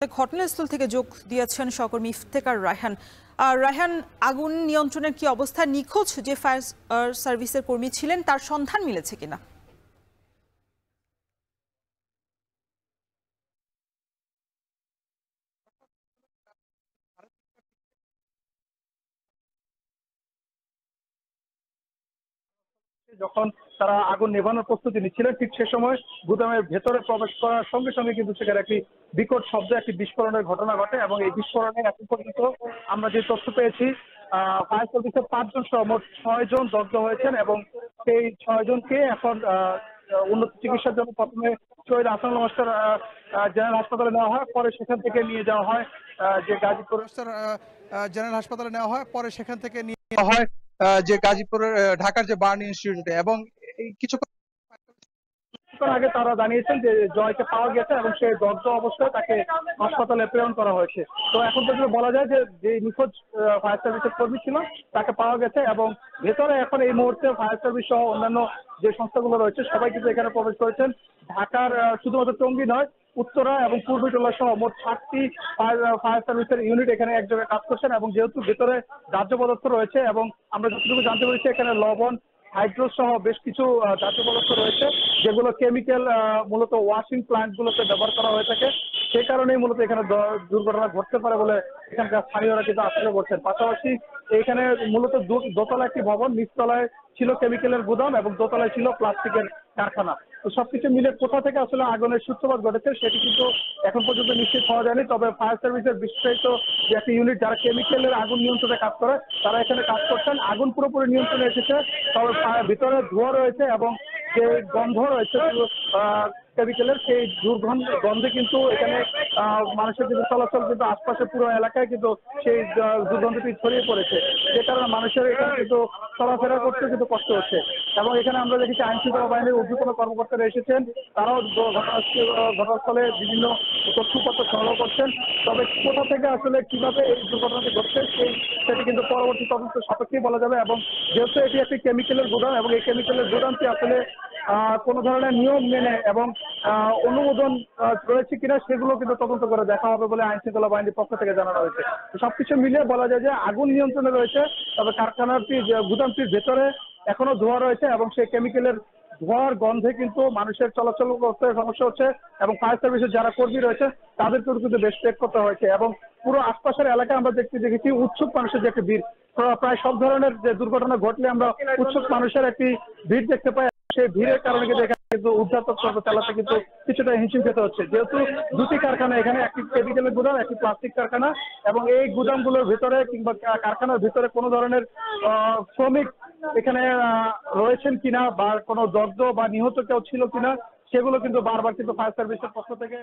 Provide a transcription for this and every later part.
আসলে ঘটনাস্থল থেকে যোগ দিয়েছেন সহকর্মী ইফতেখার রায়হান। রায়হান, আগুন নিয়ন্ত্রণের কি অবস্থা? নিখোঁজ যে ফায়ার সার্ভিসের কর্মী ছিলেন তার সন্ধান মিলেছে কিনা? যখন তারা আগুন নেভানোর প্রস্তুতি নিচ্ছিলেন, ঠিক সে সময় গুদামের ভেতরে প্রবেশ করার সঙ্গে সঙ্গে কিন্তু সেখানে একটি বিকট শব্দে একটি বিস্ফোরণের ঘটনা ঘটে এবং এই বিস্ফোরণে এখন পর্যন্ত আমরা যে তথ্য পেয়েছি, ফায়ার সার্ভিসের 5 জন সহ মোট 6 জন দগ্ধ হয়েছেন এবং সেই 6 জনকে এখন উন্নত চিকিৎসার জন্য প্রথমে শহীদ আহসানুল মাস্টার জেনারেল হাসপাতালে নেওয়া হয়, পরে সেখান থেকে নিয়ে যাওয়া হয় যে গাজীপুর জেনারেল হাসপাতালে নেওয়া হয়, পরে সেখান থেকে নিয়ে যাওয়া হয় যে গাজীপুরের ঢাকার যে বার্ন ইনস্টিটিউটে। এবং কিছুক্ষণ আগে তারা জানিয়েছেন যে জয়কে পাওয়া গেছে এবং সে দগ্ধ অবস্থায় তাকে হাসপাতালে প্রেরণ করা হয়েছে। তো এখন পর্যন্ত বলা যায় যে নিখোঁজ ফায়ার সার্ভিসের কর্মী ছিল তাকে পাওয়া গেছে এবং ভেতরে এখন এই মুহূর্তে ফায়ার সার্ভিস সহ অন্যান্য যে সংস্থাগুলো রয়েছে সবাই কিন্তু এখানে প্রবেশ করেছেন। ঢাকার শুধুমাত্র টঙ্গী নয়, উত্তরা এবং পূর্বীটোলা সহ মোট 7টি ফায়ার সার্ভিসের ইউনিট এখানে একযোগে কাজ করছেন এবং যেহেতু ভেতরে দাহ্য পদার্থ রয়েছে এবং আমরা যতটুকু জানতে পেরেছি এখানে লবণ, হাইড্রো সহ বেশ কিছু দাহ্য পদার্থ রয়েছে যেগুলো কেমিক্যাল মূলত ওয়াশিং প্ল্যান্ট গুলোতে ব্যবহার করা হয়ে থাকে। সেই কারণেই মূলত এখানে দুর্ঘটনা ঘটতে পারে বলে এখানকার স্থানীয়রা কিন্তু আশঙ্কা করছেন। পাশাপাশি এখানে মূলত দোতলা একটি ভবন, নিচতলায় ছিল কেমিক্যালের গুদাম এবং দোতলায় ছিল প্লাস্টিকের কারখানা। তো সবকিছু মিলে কোথা থেকে আসলে আগুনের সূত্রপাত ঘটেছে সেটি কিন্তু এখন পর্যন্ত নিশ্চিত হওয়া যায়নি। তবে ফায়ার সার্ভিসের বিশেষায়িত যে একটি ইউনিট যারা কেমিক্যালের আগুন নিয়ন্ত্রণে কাজ করে তারা এখানে কাজ করছেন। আগুন পুরোপুরি নিয়ন্ত্রণে এসেছে, তবে ভিতরে ধোঁয়া রয়েছে এবং যে গন্ধ রয়েছে কেমিক্যালের, সেই গন্ধে কিন্তু এখানে মানুষের কিন্তু চলাচল কিন্তু আশপাশে পুরো এলাকায় কিন্তু সেই দুর্গন্ধটি ছড়িয়ে পড়েছে, যে কারণে মানুষের এখানে কিন্তু চলাফেরা করতে কিন্তু কষ্ট হচ্ছে। এবং এখানে আমরা দেখেছি আইন শৃঙ্খলা বাহিনীর ঊর্ধ্বতন কর্মকর্তারা এসেছেন, তারাও ঘটনাস্থলে বিভিন্ন তথ্যপত্র সংগ্রহ করছেন। তবে কোথা থেকে আসলে কিভাবে এই দুর্ঘটনাটি ঘটছে সেটি কিন্তু পরবর্তী তদন্ত সাপেক্ষেই বলা যাবে। এবং যেহেতু এটি একটি কেমিক্যালের গুদাম এবং এই কেমিক্যালের গুদামটি আসলে কোনো ধরনের নিয়ম মেনে এবং অনুমোদন রয়েছে কিনা সেগুলো কিন্তু তদন্ত করে দেখা হবে বলে আইন শৃঙ্খলা বাহিনীর পক্ষ থেকে জানানো হয়েছে। সবকিছু মিলিয়ে বলা যায় যে আগুন নিয়ন্ত্রণে রয়েছে, তবে কারখানাটি গুদামটির ভেতরে এখনো ধোঁয়া রয়েছে এবং সেই কেমিক্যালের ধোঁয়ার গন্ধে কিন্তু মানুষের চলাচল করতে সমস্যা হচ্ছে এবং ফায়ার সার্ভিসের যারা কর্মী রয়েছে তাদেরকেও কিন্তু বেশ ত্যাগ করতে হয়েছে। এবং পুরো আশপাশের এলাকায় আমরা দেখেছি উৎসুক মানুষের যে একটি ভিড়, প্রায় সব ধরনের যে দুর্ঘটনা ঘটলে আমরা উৎসুক মানুষের একটি ভিড় দেখতে পাই। সেই ভিড়ের কারণে কিন্তু এখানে কিন্তু উদ্ধারতক চালাতে কিন্তু কিছুটা হিমশিম খেতে হচ্ছে, যেহেতু দুটি কারখানা, এখানে একটি কেমিক্যালের গুদাম, একটি প্লাস্টিক কারখানা এবং এই গুদামগুলোর ভিতরে কিংবা কারখানার ভিতরে কোনো ধরনের শ্রমিক এখানে রয়েছেন কিনা বা কোনো দগ্ধ বা নিহত কেউ ছিল কিনা সেগুলো কিন্তু বারবার কিন্তু ফায়ার সার্ভিসের পক্ষ থেকে।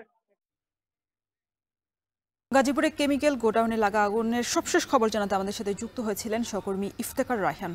গাজীপুরে কেমিক্যাল গোডাউনে লাগা আগুনের সবশেষ খবর জানাতে আমাদের সাথে যুক্ত হয়েছিলেন সহকর্মী ইফতেখার রায়হান।